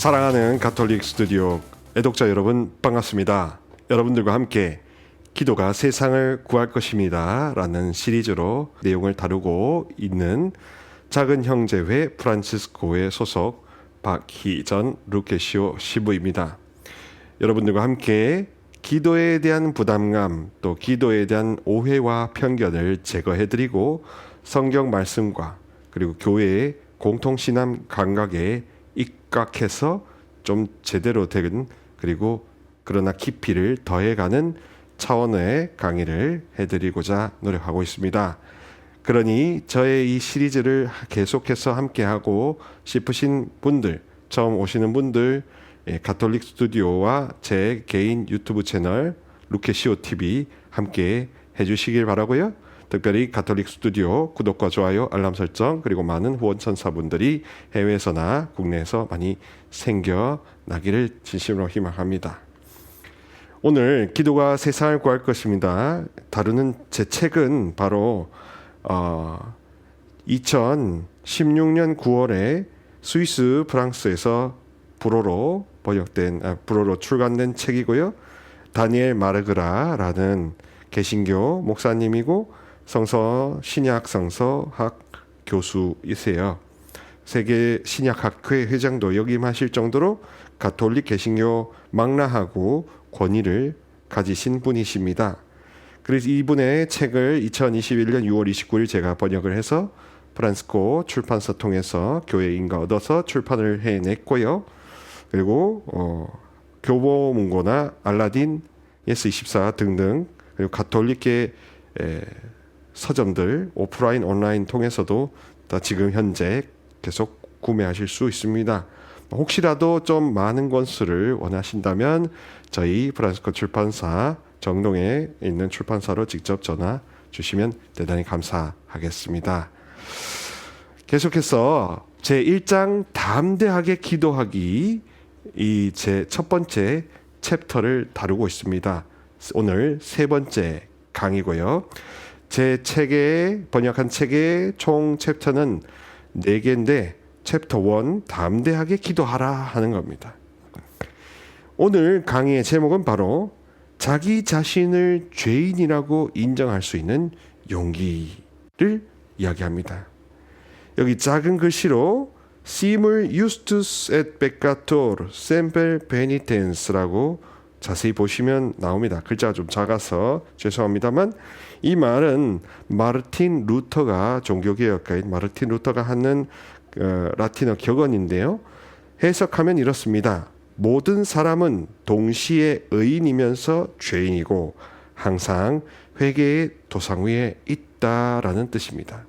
사랑하는 가톨릭 스튜디오 애독자 여러분 반갑습니다. 여러분들과 함께 기도가 세상을 구할 것입니다 라는 시리즈로 내용을 다루고 있는 작은 형제회 프란치스코회 소속 박희전 루케시오 시부입니다. 여러분들과 함께 기도에 대한 부담감 또 기도에 대한 오해와 편견을 제거해드리고 성경 말씀과 그리고 교회의 공통신앙 감각에 입각해서 좀 제대로 된 그리고 그러나 깊이를 더해가는 차원의 강의를 해드리고자 노력하고 있습니다. 그러니 저의 이 시리즈를 계속해서 함께하고 싶으신 분들, 처음 오시는 분들, 가톨릭 스튜디오와 제 개인 유튜브 채널 루케시오 TV 함께 해주시길 바라고요. 특별히 가톨릭 스튜디오 구독과 좋아요, 알람 설정 그리고 많은 후원 천사분들이 해외에서나 국내에서 많이 생겨나기를 진심으로 희망합니다. 오늘 기도가 세상을 구할 것입니다. 다루는 제 책은 바로 2016년 9월에 스위스 프랑스에서 불어로 출간된 책이고요. 다니엘 마르그라라는 개신교 목사님이고 신약 성서학 교수이세요. 세계 신약학회 회장도 역임하실 정도로 가톨릭 개신교 망라하고 권위를 가지신 분이십니다. 그래서 이분의 책을 2021년 6월 29일 제가 번역을 해서 프란스코 출판사 통해서 교회 인가 얻어서 출판을 해냈고요. 그리고 교보문고나 알라딘, 예스24 등등 그리고 가톨릭계 서점들 오프라인 온라인 통해서도 지금 현재 계속 구매하실 수 있습니다. 혹시라도 좀 많은 권수를 원하신다면 저희 프란스코 출판사 정동에 있는 출판사로 직접 전화 주시면 대단히 감사하겠습니다. 계속해서 제 1장 담대하게 기도하기 이 제 첫 번째 챕터를 다루고 있습니다. 오늘 세 번째 강의고요. 제 책에 번역한 책의 총 챕터는 4개인데 챕터 1 담대하게 기도하라 하는 겁니다. 오늘 강의의 제목은 바로 자기 자신을 죄인이라고 인정할 수 있는 용기를 이야기합니다. 여기 작은 글씨로 Simul justus et peccator semper penitens라고 자세히 보시면 나옵니다. 글자가 좀 작아서 죄송합니다만 이 말은 마르틴 루터가 종교개혁가인 마르틴 루터가 하는 라틴어 격언인데요. 해석하면 이렇습니다. 모든 사람은 동시에 의인이면서 죄인이고 항상 회개의 도상 위에 있다라는 뜻입니다.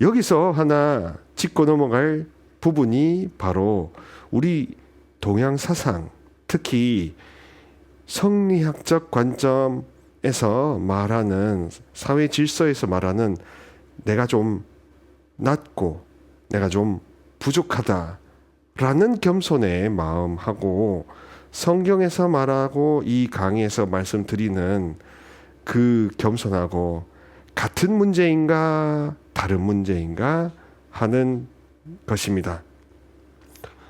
여기서 하나 짚고 넘어갈 부분이 바로 우리 동양 사상, 특히 성리학적 관점에서 말하는 사회 질서에서 말하는 내가 좀 낮고 내가 좀 부족하다 라는 겸손의 마음하고 성경에서 말하고 이 강의에서 말씀드리는 그 겸손하고 같은 문제인가 다른 문제인가 하는 것입니다.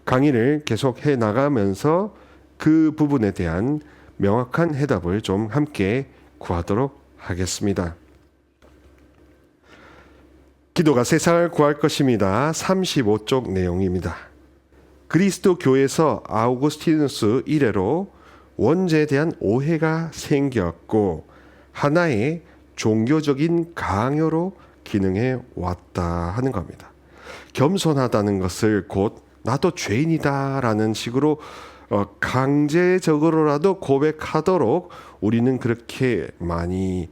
강의를 계속 해 나가면서 그 부분에 대한 명확한 해답을 좀 함께 구하도록 하겠습니다. 기도가 세상을 구할 것입니다. 35쪽 내용입니다. 그리스도 교에서 아우구스티누스 이래로 원죄에 대한 오해가 생겼고 하나의 종교적인 강요로 기능해 왔다 하는 겁니다. 겸손하다는 것을 곧 나도 죄인이다라는 식으로 강제적으로라도 고백하도록 우리는 그렇게 많이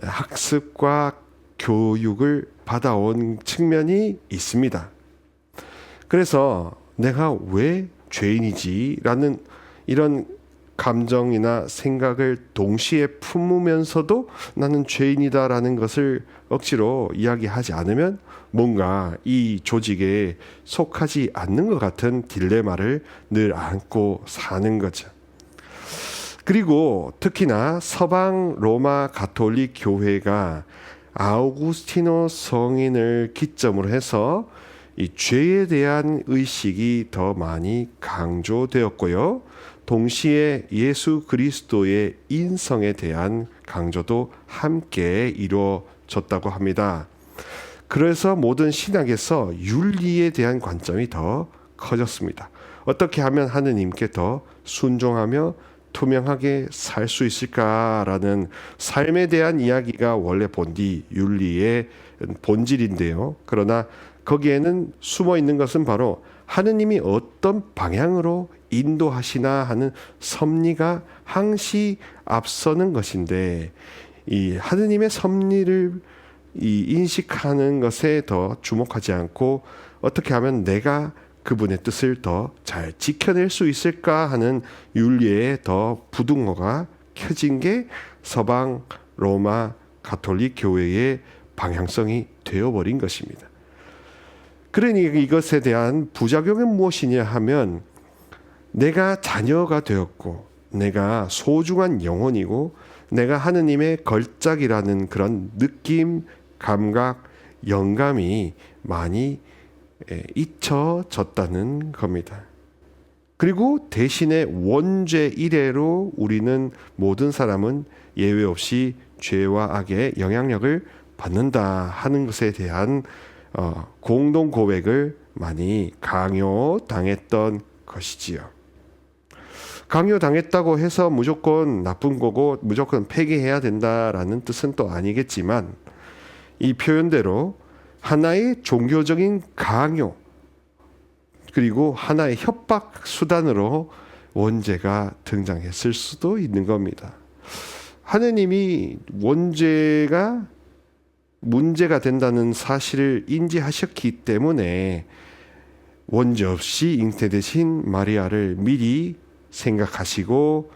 학습과 교육을 받아온 측면이 있습니다. 그래서 내가 왜 죄인이지? 라는 이런 감정이나 생각을 동시에 품으면서도 나는 죄인이다라는 것을 억지로 이야기하지 않으면 뭔가 이 조직에 속하지 않는 것 같은 딜레마를 늘 안고 사는 거죠. 그리고 특히나 서방 로마 가톨릭 교회가 아우구스티노 성인을 기점으로 해서 이 죄에 대한 의식이 더 많이 강조되었고요. 동시에 예수 그리스도의 인성에 대한 강조도 함께 이루어졌다고 합니다. 그래서 모든 신학에서 윤리에 대한 관점이 더 커졌습니다. 어떻게 하면 하느님께 더 순종하며 투명하게 살 수 있을까라는 삶에 대한 이야기가 원래 본디 윤리의 본질인데요. 그러나 거기에는 숨어 있는 것은 바로 하느님이 어떤 방향으로 인도하시나 하는 섭리가 항시 앞서는 것인데, 이 하느님의 섭리를 인식하는 것에 더 주목하지 않고 어떻게 하면 내가 그분의 뜻을 더 잘 지켜낼 수 있을까 하는 윤리에 더 부등호가 켜진 게 서방 로마 가톨릭 교회의 방향성이 되어버린 것입니다. 그러니 이것에 대한 부작용은 무엇이냐 하면, 내가 자녀가 되었고 내가 소중한 영혼이고 내가 하느님의 걸작이라는 그런 느낌, 감각, 영감이 많이 잊혀졌다는 겁니다. 그리고 대신에 원죄 이래로 우리는 모든 사람은 예외 없이 죄와 악의 영향력을 받는다 하는 것에 대한 공동 고백을 많이 강요당했던 것이지요. 강요당했다고 해서 무조건 나쁜 거고 무조건 폐기해야 된다라는 뜻은 또 아니겠지만, 이 표현대로 하나의 종교적인 강요 그리고 하나의 협박 수단으로 원죄가 등장했을 수도 있는 겁니다. 하느님이 원죄가 문제가 된다는 사실을 인지하셨기 때문에 원죄 없이 잉태되신 마리아를 미리 생각하시고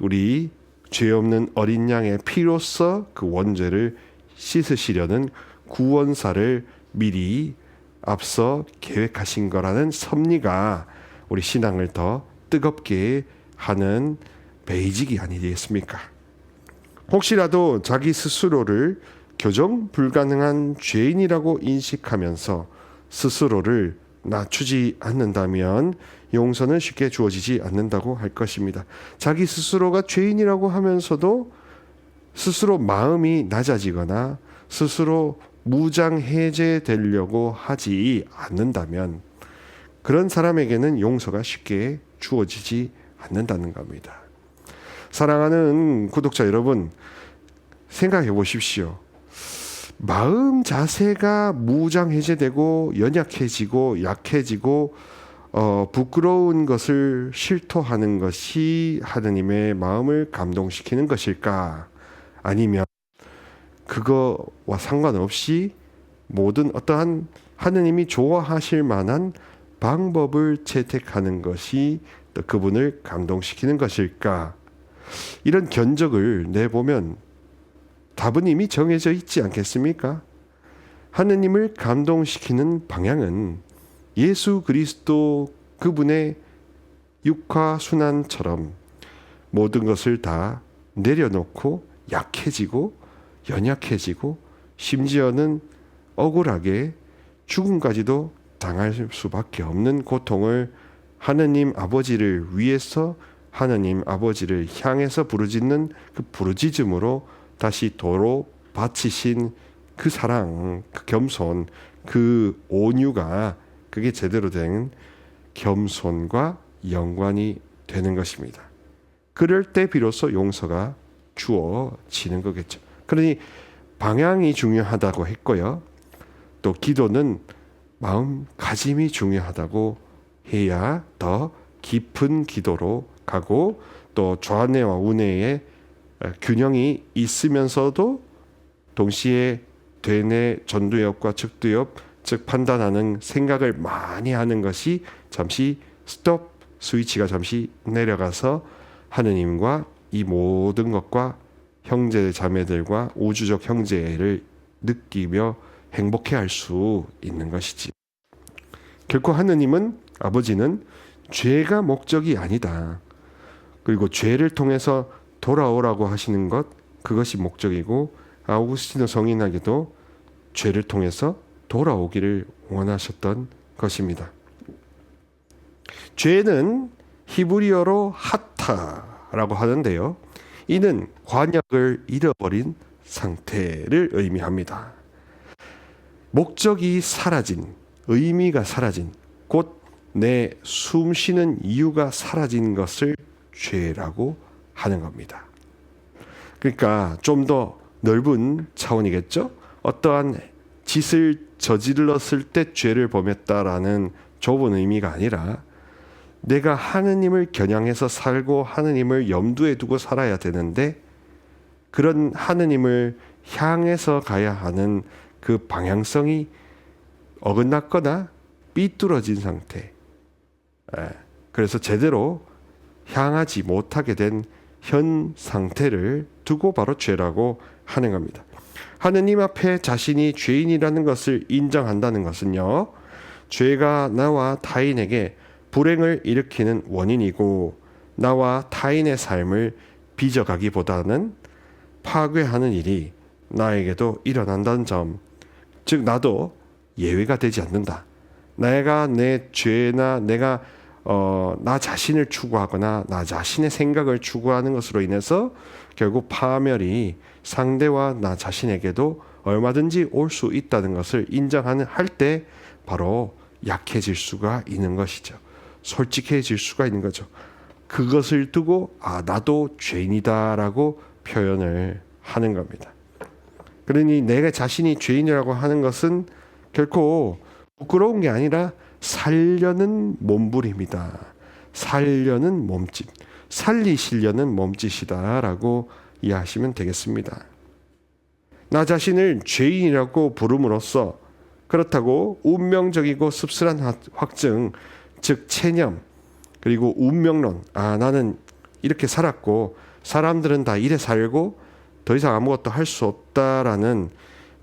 우리 죄 없는 어린 양의 피로써 그 원죄를 씻으시려는 구원사를 미리 앞서 계획하신 거라는 섭리가 우리 신앙을 더 뜨겁게 하는 베이직이 아니겠습니까? 혹시라도 자기 스스로를 교정 불가능한 죄인이라고 인식하면서 스스로를 낮추지 않는다면 용서는 쉽게 주어지지 않는다고 할 것입니다. 자기 스스로가 죄인이라고 하면서도 스스로 마음이 낮아지거나 스스로 무장해제되려고 하지 않는다면 그런 사람에게는 용서가 쉽게 주어지지 않는다는 겁니다. 사랑하는 구독자 여러분, 생각해 보십시오. 마음 자세가 무장해제되고 연약해지고 약해지고 부끄러운 것을 실토하는 것이 하느님의 마음을 감동시키는 것일까? 아니면 그거와 상관없이 모든 어떠한 하느님이 좋아하실 만한 방법을 채택하는 것이 또 그분을 감동시키는 것일까? 이런 견적을 내보면 답은 이미 정해져 있지 않겠습니까? 하느님을 감동시키는 방향은 예수 그리스도 그분의 육화순환처럼 모든 것을 다 내려놓고 약해지고 연약해지고 심지어는 억울하게 죽음까지도 당할 수밖에 없는 고통을 하느님 아버지를 위해서 하느님 아버지를 향해서 부르짖는 그 부르짖음으로 다시 도로 바치신 그 사랑, 그 겸손, 그 온유가 그게 제대로 된 겸손과 연관이 되는 것입니다. 그럴 때 비로소 용서가 주어지는 거겠죠. 그러니 방향이 중요하다고 했고요. 또 기도는 마음가짐이 중요하다고 해야 더 깊은 기도로 가고 또 좌뇌와 우뇌의 균형이 있으면서도 동시에 대뇌 전두엽과 측두엽 즉 판단하는 생각을 많이 하는 것이 잠시 스톱 스위치가 잠시 내려가서 하느님과 이 모든 것과 형제 자매들과 우주적 형제를 느끼며 행복해할 수 있는 것이지. 결코 하느님은 아버지는 죄가 목적이 아니다. 그리고 죄를 통해서 돌아오라고 하시는 것 그것이 목적이고 아우구스티노 성인에게도 죄를 통해서 돌아오기를 원하셨던 것입니다. 죄는 히브리어로 하타라고 하는데요. 이는 관역을 잃어버린 상태를 의미합니다. 목적이 사라진, 의미가 사라진, 곧 내 숨쉬는 이유가 사라진 것을 죄라고 하는 겁니다. 그러니까 좀 더 넓은 차원이겠죠? 어떠한 짓을 저질렀을 때 죄를 범했다라는 좁은 의미가 아니라 내가 하느님을 겨냥해서 살고 하느님을 염두에 두고 살아야 되는데 그런 하느님을 향해서 가야 하는 그 방향성이 어긋났거나 삐뚤어진 상태. 그래서 제대로 향하지 못하게 된 현 상태를 두고 바로 죄라고 하는 겁니다. 하느님 앞에 자신이 죄인이라는 것을 인정한다는 것은요, 죄가 나와 타인에게 불행을 일으키는 원인이고 나와 타인의 삶을 빚어가기보다는 파괴하는 일이 나에게도 일어난다는 점, 즉 나도 예외가 되지 않는다. 내가 내 죄나 내가 나 자신을 추구하거나 나 자신의 생각을 추구하는 것으로 인해서 결국 파멸이 상대와 나 자신에게도 얼마든지 올 수 있다는 것을 인정하는 할 때 바로 약해질 수가 있는 것이죠. 솔직해질 수가 있는 거죠. 그것을 두고 나도 죄인이다라고 표현을 하는 겁니다. 그러니 내가 자신이 죄인이라고 하는 것은 결코 부끄러운 게 아니라 살려는 몸부림이다. 살려는 몸짓, 살리시려는 몸짓이다라고 이해하시면 되겠습니다. 나 자신을 죄인이라고 부름으로써 그렇다고 운명적이고 씁쓸한 확증, 즉 체념, 그리고 운명론, 나는 이렇게 살았고 사람들은 다 이래 살고 더 이상 아무것도 할 수 없다라는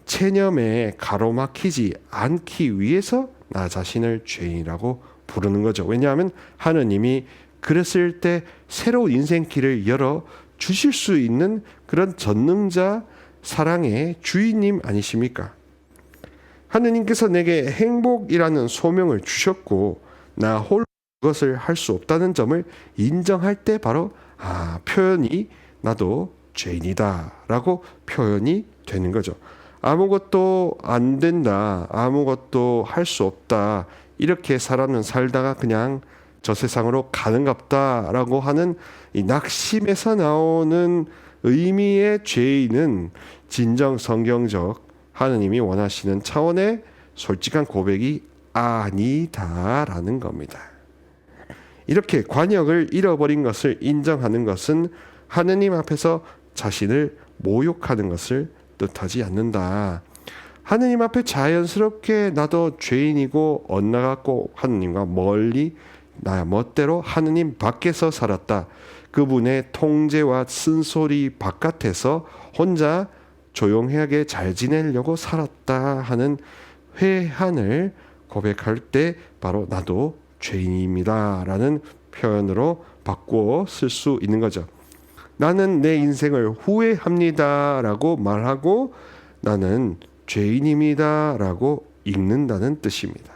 체념에 가로막히지 않기 위해서 나 자신을 죄인이라고 부르는 거죠. 왜냐하면 하느님이 그랬을 때 새로운 인생길을 열어 주실 수 있는 그런 전능자 사랑의 주인님 아니십니까? 하느님께서 내게 행복이라는 소명을 주셨고 나 홀로 그것을 할 수 없다는 점을 인정할 때 바로 표현이 나도 죄인이다라고 표현이 되는 거죠. 아무것도 안 된다, 아무것도 할 수 없다, 이렇게 사람은 살다가 그냥 저 세상으로 가는갑다라고 하는 이 낙심에서 나오는 의미의 죄인은 진정 성경적 하느님이 원하시는 차원의 솔직한 고백이 아니다라는 겁니다. 이렇게 관역을 잃어버린 것을 인정하는 것은 하느님 앞에서 자신을 모욕하는 것을 뜻하지 않는다. 하느님 앞에 자연스럽게 나도 죄인이고 엇나갔고 하느님과 멀리 나 멋대로 하느님 밖에서 살았다. 그분의 통제와 쓴소리 바깥에서 혼자 조용하게 잘 지내려고 살았다 하는 회한을 고백할 때 바로 나도 죄인입니다 라는 표현으로 바꾸어 쓸 수 있는 거죠. 나는 내 인생을 후회합니다 라고 말하고 나는 죄인입니다 라고 읽는다는 뜻입니다.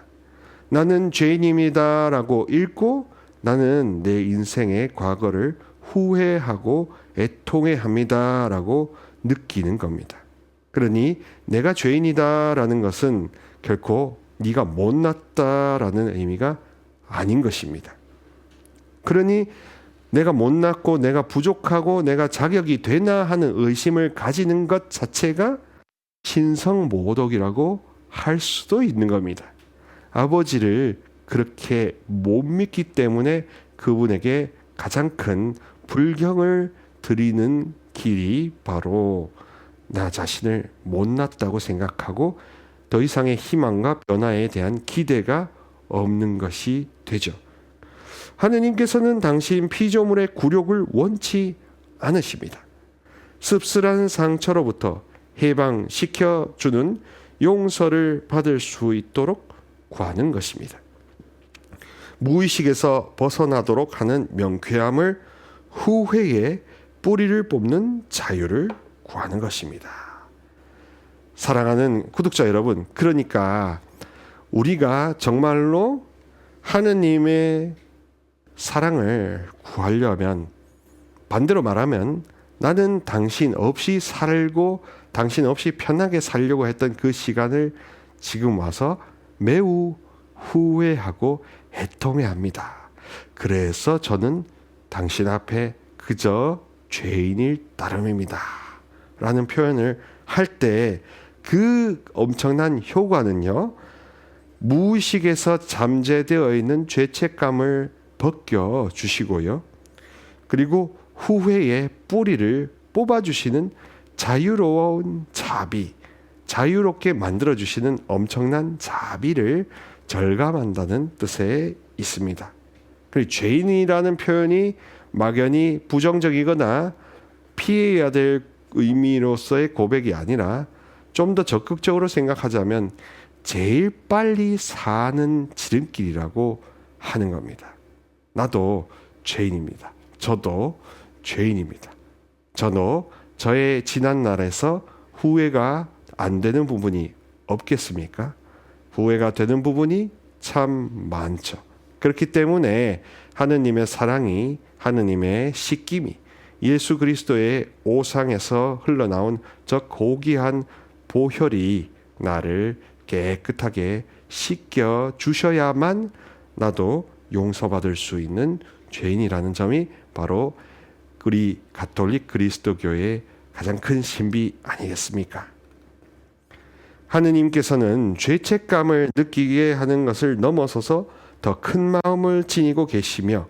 나는 죄인입니다 라고 읽고 나는 내 인생의 과거를 후회하고 애통해합니다 라고 느끼는 겁니다. 그러니 내가 죄인이다 라는 것은 결코 네가 못났다라는 의미가 아닌 것입니다. 그러니 내가 못났고 내가 부족하고 내가 자격이 되나 하는 의심을 가지는 것 자체가 신성모독이라고 할 수도 있는 겁니다. 아버지를 그렇게 못 믿기 때문에 그분에게 가장 큰 불경을 드리는 길이 바로 나 자신을 못났다고 생각하고 더 이상의 희망과 변화에 대한 기대가 없는 것이 되죠. 하느님께서는 당신 피조물의 굴욕을 원치 않으십니다. 씁쓸한 상처로부터 해방시켜주는 용서를 받을 수 있도록 구하는 것입니다. 무의식에서 벗어나도록 하는 명쾌함을 후회에 뿌리를 뽑는 자유를 구하는 것입니다. 사랑하는 구독자 여러분, 그러니까 우리가 정말로 하느님의 사랑을 구하려면, 반대로 말하면 나는 당신 없이 살고 당신 없이 편하게 살려고 했던 그 시간을 지금 와서 매우 후회하고 애통해합니다. 그래서 저는 당신 앞에 그저 죄인일 따름입니다 라는 표현을 할 때 그 엄청난 효과는요, 무의식에서 잠재되어 있는 죄책감을 벗겨 주시고요, 그리고 후회의 뿌리를 뽑아주시는 자유로운 자비, 자유롭게 만들어주시는 엄청난 자비를 절감한다는 뜻에 있습니다. 그리고 죄인이라는 표현이 막연히 부정적이거나 피해야 될 의미로서의 고백이 아니라 좀 더 적극적으로 생각하자면 제일 빨리 사는 지름길이라고 하는 겁니다. 나도 죄인입니다. 저도 죄인입니다. 저도 저의 지난 날에서 후회가 안 되는 부분이 없겠습니까? 후회가 되는 부분이 참 많죠. 그렇기 때문에 하느님의 사랑이, 하느님의 씻김이, 예수 그리스도의 오상에서 흘러나온 저 고귀한 보혈이 나를 깨끗하게 씻겨 주셔야만 나도 용서받을 수 있는 죄인이라는 점이 바로 우리 가톨릭 그리스도교의 가장 큰 신비 아니겠습니까? 하느님께서는 죄책감을 느끼게 하는 것을 넘어서서 더 큰 마음을 지니고 계시며,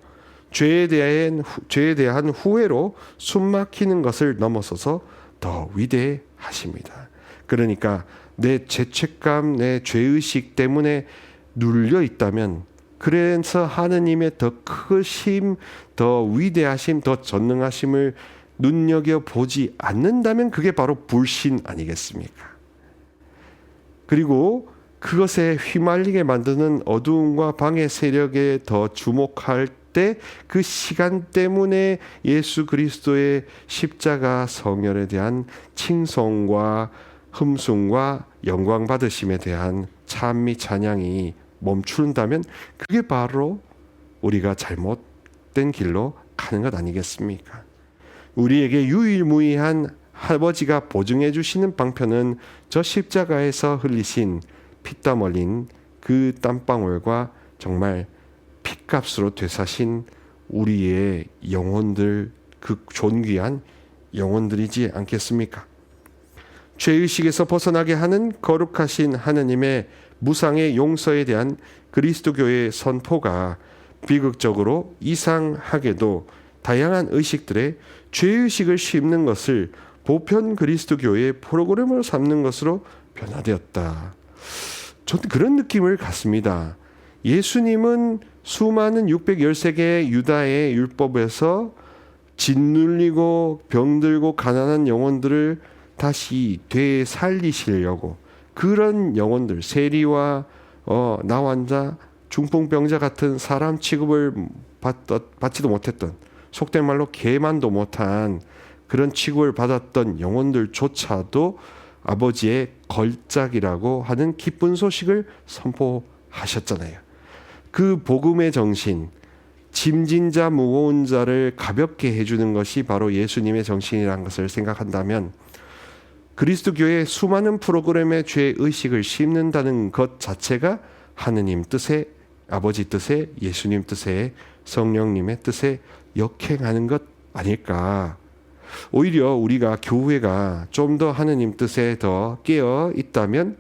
죄에 대한 후회로 숨막히는 것을 넘어서서 더 위대하십니다. 그러니까 내 죄책감, 내 죄의식 때문에 눌려 있다면, 그래서 하느님의 더 크심, 더 위대하심, 더 전능하심을 눈여겨보지 않는다면 그게 바로 불신 아니겠습니까? 그리고 그것에 휘말리게 만드는 어두움과 방해 세력에 더 주목할 때 그 시간 때문에 예수 그리스도의 십자가 성혈에 대한 칭송과 흠숭과 영광 받으심에 대한 찬미 찬양이 멈춘다면 그게 바로 우리가 잘못된 길로 가는 것 아니겠습니까? 우리에게 유일무이한 아버지가 보증해 주시는 방편은 저 십자가에서 흘리신 피땀 흘린 그 땀방울과 정말 핏값으로 되사신 우리의 영혼들, 그 존귀한 영혼들이지 않겠습니까? 죄의식에서 벗어나게 하는 거룩하신 하느님의 무상의 용서에 대한 그리스도교의 선포가 비극적으로 이상하게도 다양한 의식들의 죄의식을 심는 것을 보편 그리스도교의 프로그램으로 삼는 것으로 변화되었다. 저는 그런 느낌을 갖습니다. 예수님은 수많은 613개의 유다의 율법에서 짓눌리고 병들고 가난한 영혼들을 다시 되살리시려고, 그런 영혼들, 세리와 나환자, 중풍병자 같은 사람 취급을 받지도 못했던, 속된 말로 개만도 못한 그런 취급을 받았던 영혼들조차도 아버지의 걸작이라고 하는 기쁜 소식을 선포하셨잖아요. 그 복음의 정신, 짐진 자 무거운 자를 가볍게 해주는 것이 바로 예수님의 정신이라는 것을 생각한다면, 그리스도교의 수많은 프로그램의 죄의식을 심는다는 것 자체가 하느님 뜻에, 아버지 뜻에, 예수님 뜻에, 성령님의 뜻에 역행하는 것 아닐까. 오히려 우리가 교회가 좀 더 하느님 뜻에 더 깨어 있다면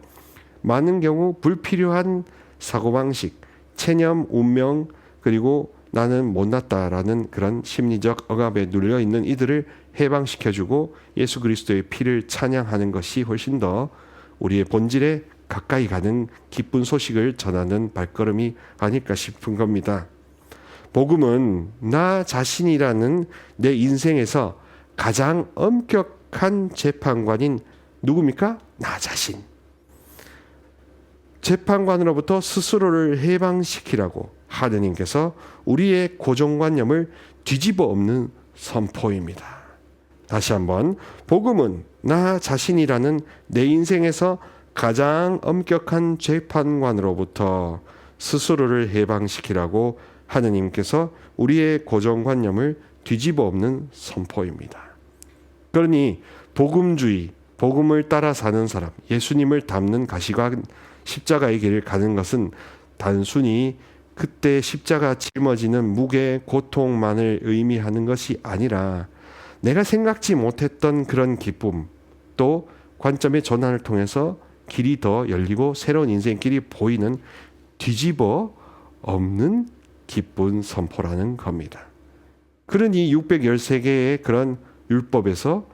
많은 경우 불필요한 사고방식, 체념, 운명, 그리고 나는 못났다라는 그런 심리적 억압에 눌려 있는 이들을 해방시켜주고 예수 그리스도의 피를 찬양하는 것이 훨씬 더 우리의 본질에 가까이 가는 기쁜 소식을 전하는 발걸음이 아닐까 싶은 겁니다. 복음은 나 자신이라는 내 인생에서 가장 엄격한 재판관인 누굽니까? 나 자신. 재판관으로부터 스스로를 해방시키라고 하느님께서 우리의 고정관념을 뒤집어 엎는 선포입니다. 다시 한번, 복음은 나 자신이라는 내 인생에서 가장 엄격한 재판관으로부터 스스로를 해방시키라고 하느님께서 우리의 고정관념을 뒤집어 엎는 선포입니다. 그러니 복음주의, 복음을 따라 사는 사람, 예수님을 닮는 가시관 십자가의 길을 가는 것은 단순히 그때 십자가 짊어지는 무게, 고통만을 의미하는 것이 아니라 내가 생각지 못했던 그런 기쁨, 또 관점의 전환을 통해서 길이 더 열리고 새로운 인생길이 보이는 뒤집어 엎는 기쁜 선포라는 겁니다. 그러니 613개의 그런 율법에서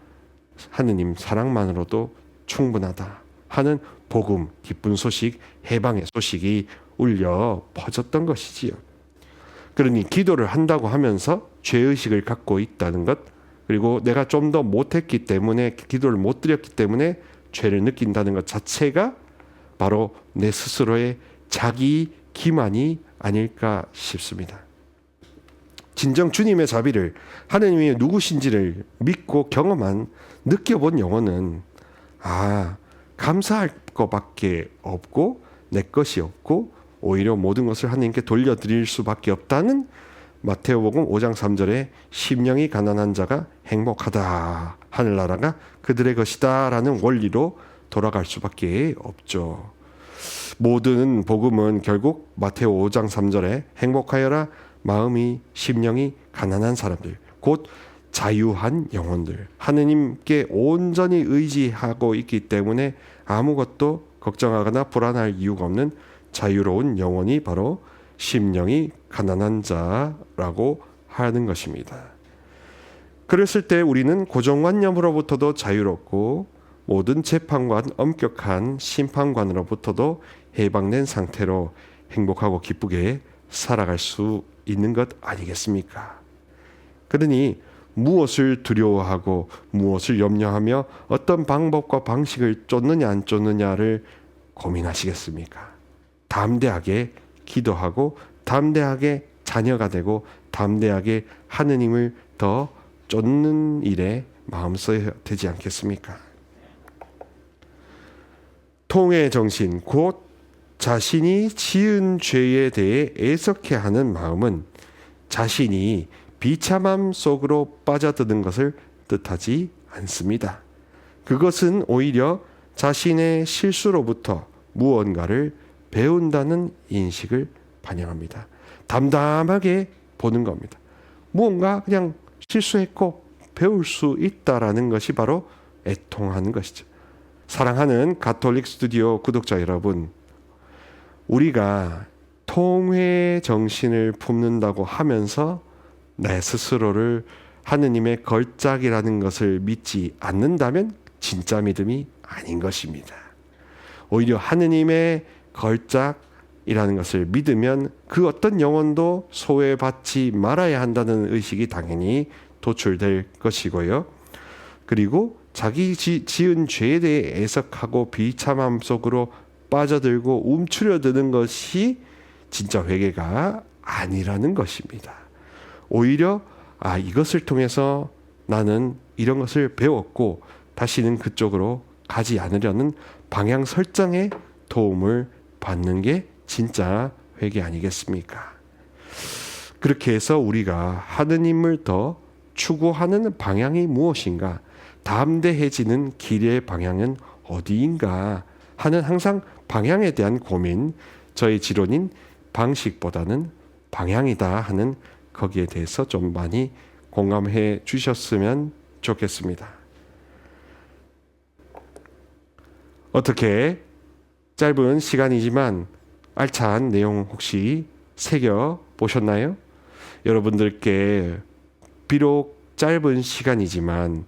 하느님 사랑만으로도 충분하다 하는 복음, 기쁜 소식, 해방의 소식이 울려 퍼졌던 것이지요. 그러니 기도를 한다고 하면서 죄의식을 갖고 있다는 것, 그리고 내가 좀 더 못했기 때문에, 기도를 못 드렸기 때문에 죄를 느낀다는 것 자체가 바로 내 스스로의 자기 기만이 아닐까 싶습니다. 진정 주님의 자비를, 하느님이 누구신지를 믿고 경험한, 느껴본 영혼은 감사할 것밖에 없고 내 것이 없고 오히려 모든 것을 하느님께 돌려드릴 수밖에 없다는 마태오복음 5장 3절에 심령이 가난한 자가 행복하다, 하늘나라가 그들의 것이다 라는 원리로 돌아갈 수밖에 없죠. 모든 복음은 결국 마태오 5장 3절에 행복하여라 마음이 심령이 가난한 사람들, 곧 자유한 영혼들, 하느님께 온전히 의지하고 있기 때문에 아무것도 걱정하거나 불안할 이유가 없는 자유로운 영혼이 바로 심령이 가난한 자라고 하는 것입니다. 그랬을 때 우리는 고정관념으로부터도 자유롭고 모든 재판관, 엄격한 심판관으로부터도 해방된 상태로 행복하고 기쁘게 살아갈 수 있는 것 아니겠습니까? 그러니 무엇을 두려워하고 무엇을 염려하며 어떤 방법과 방식을 쫓느냐 안 쫓느냐를 고민하시겠습니까? 담대하게 기도하고 담대하게 자녀가 되고 담대하게 하느님을 더 쫓는 일에 마음 써야 되지 않겠습니까? 통의 정신, 곧 자신이 지은 죄에 대해 애석해하는 마음은 자신이 비참함 속으로 빠져드는 것을 뜻하지 않습니다. 그것은 오히려 자신의 실수로부터 무언가를 배운다는 인식을 반영합니다. 담담하게 보는 겁니다. 무언가 그냥 실수했고 배울 수 있다라는 것이 바로 애통하는 것이죠. 사랑하는 가톨릭 스튜디오 구독자 여러분, 우리가 통회 정신을 품는다고 하면서 내 스스로를 하느님의 걸작이라는 것을 믿지 않는다면 진짜 믿음이 아닌 것입니다. 오히려 하느님의 걸작이라는 것을 믿으면 그 어떤 영혼도 소외받지 말아야 한다는 의식이 당연히 도출될 것이고요. 그리고 자기 지은 죄에 대해 애석하고 비참함 속으로 빠져들고 움츠려드는 것이 진짜 회개가 아니라는 것입니다. 오히려 이것을 통해서 나는 이런 것을 배웠고 다시는 그쪽으로 가지 않으려는 방향 설정에 도움을 받는 게 진짜 회개 아니겠습니까? 그렇게 해서 우리가 하느님을 더 추구하는 방향이 무엇인가, 담대해지는 길의 방향은 어디인가 하는 항상 방향에 대한 고민, 저의 지론인 방식보다는 방향이다 하는 거기에 대해서 좀 많이 공감해 주셨으면 좋겠습니다. 어떻게 짧은 시간이지만 알찬 내용 혹시 새겨 보셨나요? 여러분들께 비록 짧은 시간이지만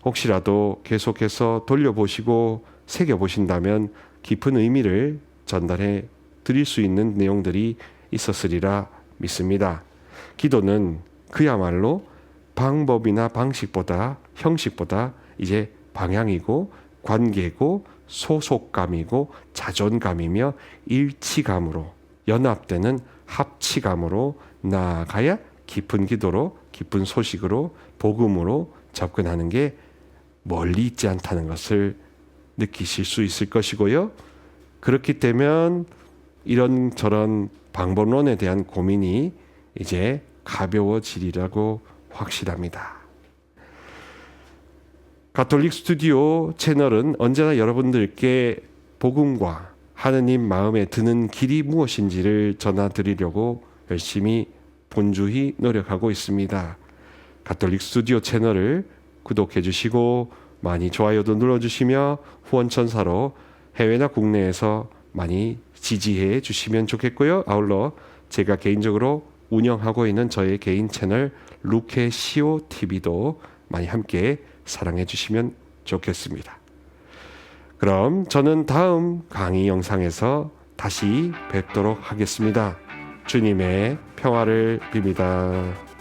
혹시라도 계속해서 돌려보시고 새겨보신다면 깊은 의미를 전달해 드릴 수 있는 내용들이 있었으리라 믿습니다. 기도는 그야말로 방법이나 방식보다 형식보다 이제 방향이고 관계고 소속감이고 자존감이며 일치감으로 연합되는 합치감으로 나아가야 깊은 기도로, 깊은 소식으로, 복음으로 접근하는 게 멀리 있지 않다는 것을 느끼실 수 있을 것이고요. 그렇기 때문에 이런저런 방법론에 대한 고민이 이제 가벼워지리라고 확실합니다. 가톨릭 스튜디오 채널은 언제나 여러분들께 복음과 하느님 마음에 드는 길이 무엇인지를 전해드리려고 열심히 분주히 노력하고 있습니다. 가톨릭 스튜디오 채널을 구독해 주시고 많이 좋아요도 눌러주시며 후원천사로 해외나 국내에서 많이 지지해 주시면 좋겠고요. 아울러 제가 개인적으로 운영하고 있는 저의 개인 채널 루케시오 TV도 많이 함께 사랑해 주시면 좋겠습니다. 그럼 저는 다음 강의 영상에서 다시 뵙도록 하겠습니다. 주님의 평화를 빕니다.